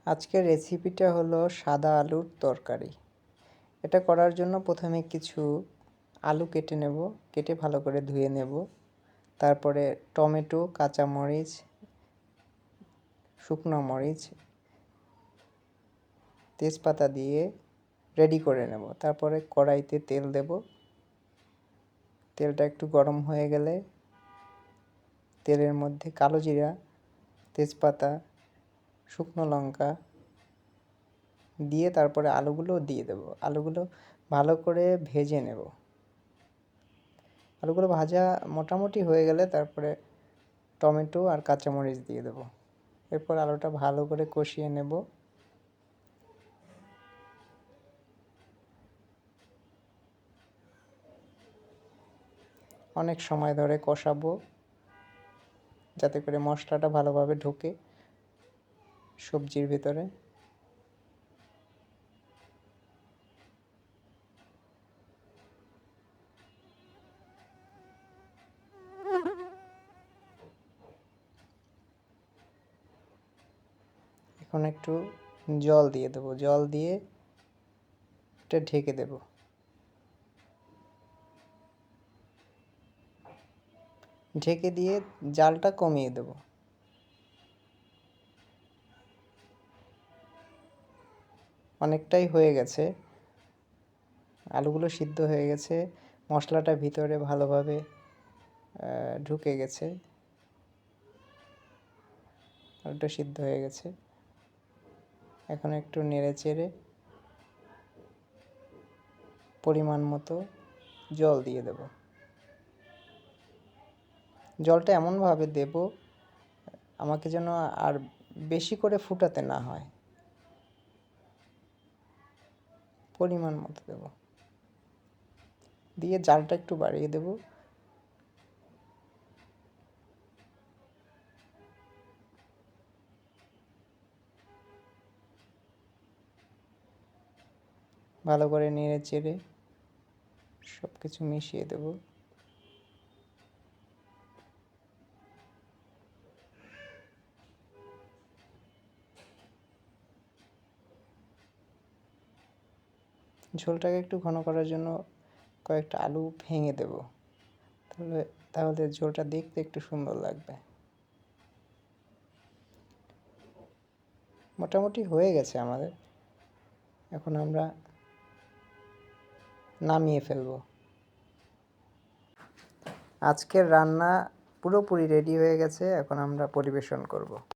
আজকের রেসিপিটা হলো সাদা আলুর তরকারি। এটা করার জন্য প্রথমে কিছু আলু কেটে নেব, কেটে ভালো করে ধুয়ে নেব। তারপরে টমেটো, কাঁচামরিচ, শুকনো মরিচ, তেজপাতা দিয়ে রেডি করে নেব। তারপরে কড়াইতে তেল দেব। তেলটা একটু গরম হয়ে গেলে তেলের মধ্যে কালো জিরা, তেজপাতা, শুকনো লঙ্কা দিয়ে তারপরে আলুগুলো দিয়ে দেব। আলুগুলো ভালো করে ভেজে নেব। আলুগুলো ভাজা মোটামুটি হয়ে গেলে তারপরে টমেটো আর কাঁচামরিচ দিয়ে দেব। এরপর আলুটা ভালো করে কষিয়ে নেব। অনেক সময় ধরে কষাবো যাতে করে মশলাটা ভালোভাবে ঢোকে সবজির ভিতরে। এখন একটু জল দিয়ে দেবো। জল দিয়ে এটা ঢেকে দেব। ঢেকে দিয়ে জালটা কমিয়ে দেব। অনেকটাই হয়ে গেছে, আলুগুলো সিদ্ধ হয়ে গেছে, মশলাটা ভিতরে ভালোভাবে ঢুকে গেছে, আলুটা সিদ্ধ হয়ে গেছে। এখন একটু নেড়ে চেড়ে পরিমাণ মতো জল দিয়ে দেব। জলটা এমনভাবে দেব আমাকে যেন আর বেশি করে ফুটাতে না হয়, পরিমাণ মতো দেব। দিয়ে জালটা একটু বাড়িয়ে দেব। ভালো করে নেড়ে চেড়ে সব কিছু মিশিয়ে দেব। ঝোলটাকে একটু ঘন করার জন্য কয়েকটা আলু ভেঙে দেব, তাহলে ঝোলটা দেখতে একটু সুন্দর লাগবে। মোটামুটি হয়ে গেছে আমাদের। এখন আমরা নামিয়ে ফেলব। আজকের রান্না পুরোপুরি রেডি হয়ে গেছে, এখন আমরা পরিবেশন করব।